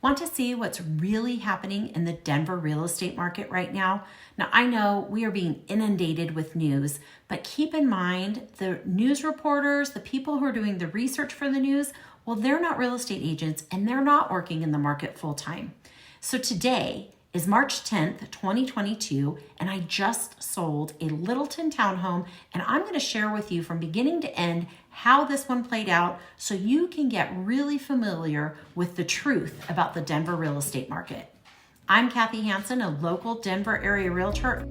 Want to see what's really happening in the Denver real estate market right now? Now, I know we are being inundated with news, but keep in mind the news reporters, the people who are doing the research for the news, well, they're not real estate agents and they're not working in the market full time. So today is March 10th, 2022, and I just sold a Littleton townhome, and I'm going to share with you from beginning to end how this one played out so you can get really familiar with the truth about the Denver real estate market. I'm Kathy Hansen, a local Denver area realtor.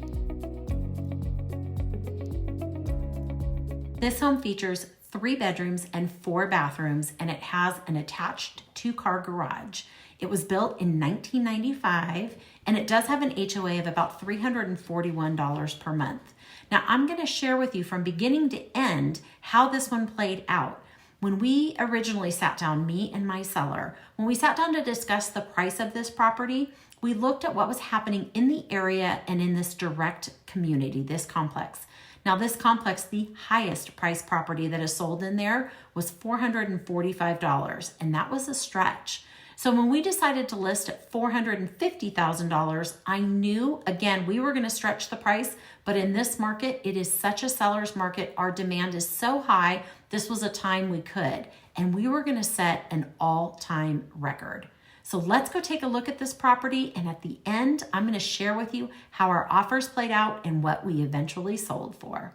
This home features 3 bedrooms and 4 bathrooms, and it has an attached 2-car garage. It was built in 1995, and it does have an HOA of about $341 per month. Now, I'm going to share with you from beginning to end how this one played out. When we originally sat down, me and my seller, when we sat down to discuss the price of this property, we looked at what was happening in the area and in this direct community, this complex. Now, this complex, the highest price property that is sold in there was $445, and that was a stretch. So when we decided to list at $450,000, I knew, again, we were going to stretch the price, but in this market, it is such a seller's market. Our demand is so high, this was a time we could, and we were going to set an all-time record. So let's go take a look at this property, and at the end, I'm going to share with you how our offers played out and what we eventually sold for.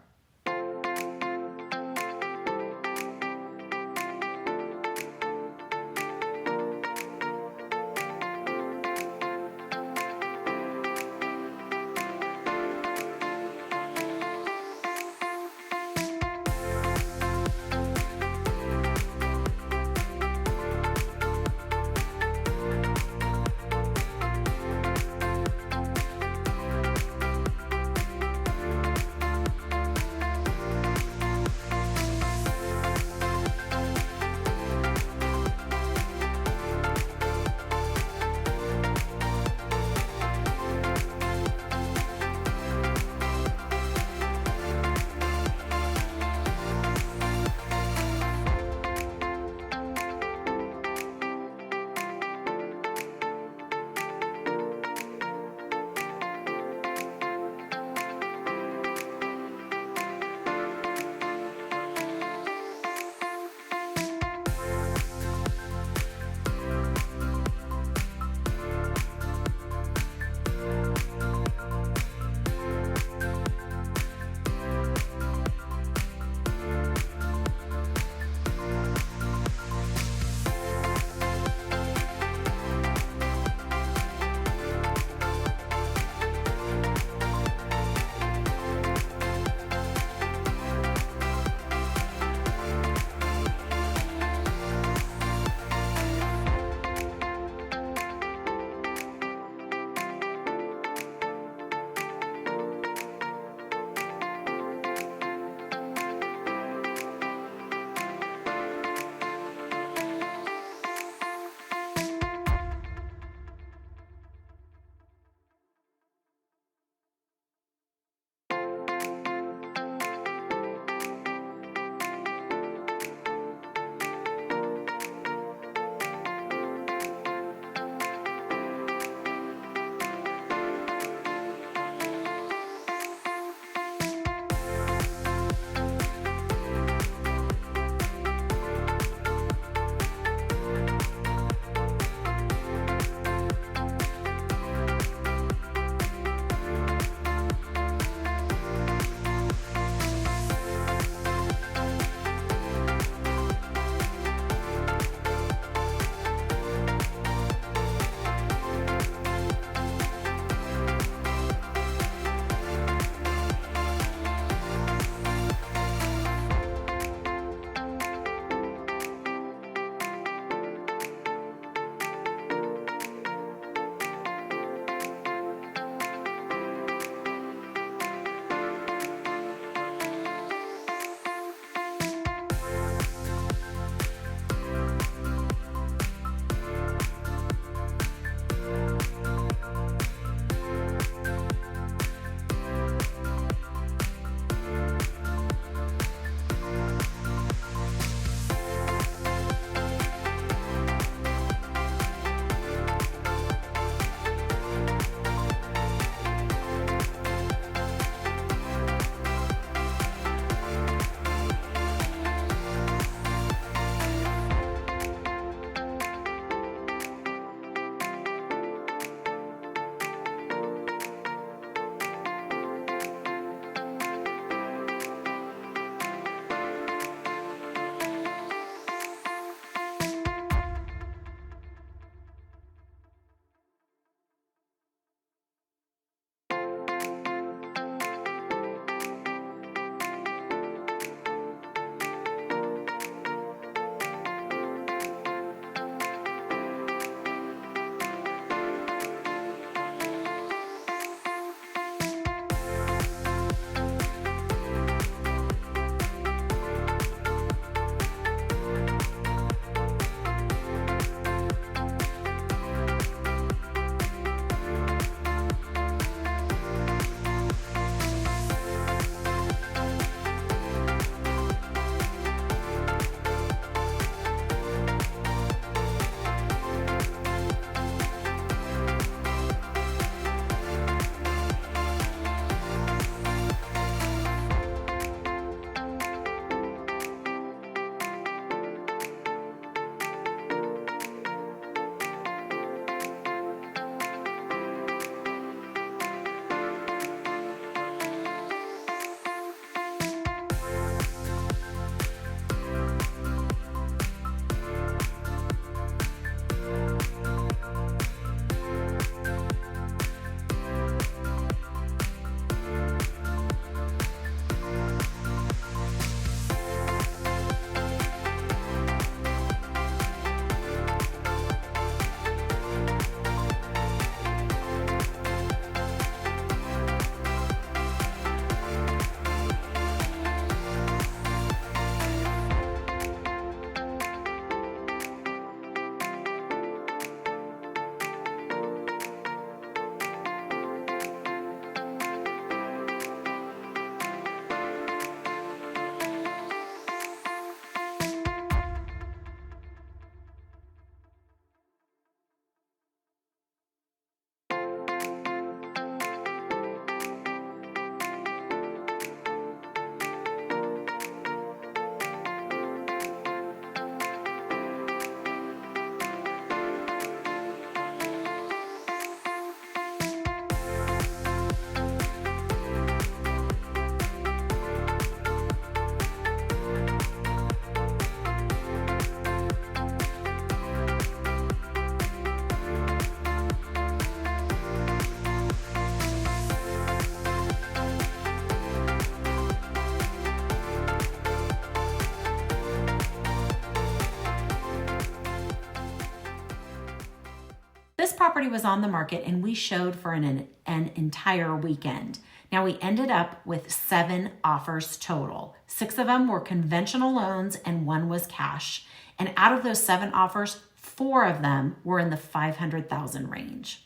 property was on the market and we showed for an entire weekend. Now we ended up with 7 offers total. 6 of them were conventional loans and 1 was cash. And out of those 7 offers, 4 of them were in the $500,000 range.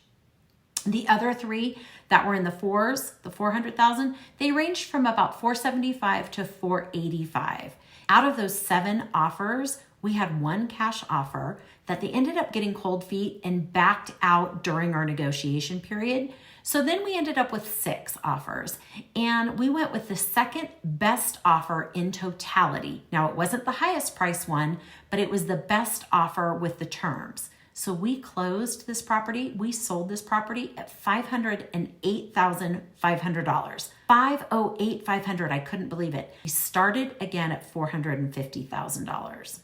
The other 3 that were in the 4s, the $400,000, they ranged from about $475 to $485. Out of those 7 offers, we had 1 cash offer that they ended up getting cold feet and backed out during our negotiation period. So then we ended up with 6 offers, and we went with the second best offer in totality. Now, it wasn't the highest price one, but it was the best offer with the terms. So we closed this property, we sold this property at $508,500. $508,500, I couldn't believe it. We started again at $450,000.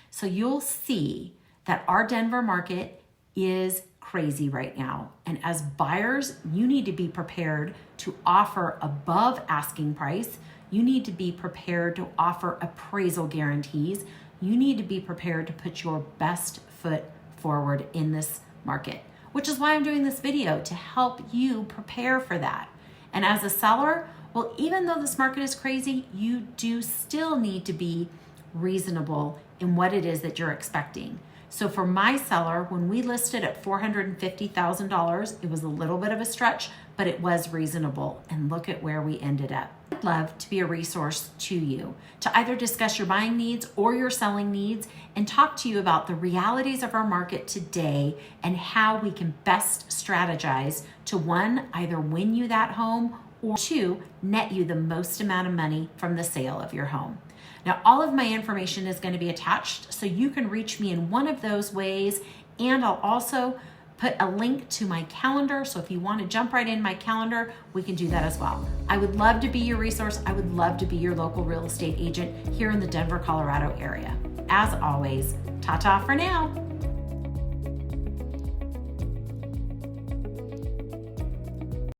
So you'll see that our Denver market is crazy right now. And as buyers, you need to be prepared to offer above asking price. You need to be prepared to offer appraisal guarantees. You need to be prepared to put your best foot forward in this market, which is why I'm doing this video, to help you prepare for that. And as a seller, well, even though this market is crazy, you do still need to be reasonable in what it is that you're expecting. So for my seller, when we listed at $450,000, it was a little bit of a stretch, but it was reasonable. And look at where we ended up. I'd love to be a resource to you, to either discuss your buying needs or your selling needs and talk to you about the realities of our market today and how we can best strategize to, 1, either win you that home, or 2, net you the most amount of money from the sale of your home. Now, all of my information is going to be attached, so you can reach me in one of those ways, and I'll also put a link to my calendar, so if you want to jump right in my calendar, we can do that as well. I would love to be your resource. I would love to be your local real estate agent here in the Denver, Colorado area. As always, ta-ta for now.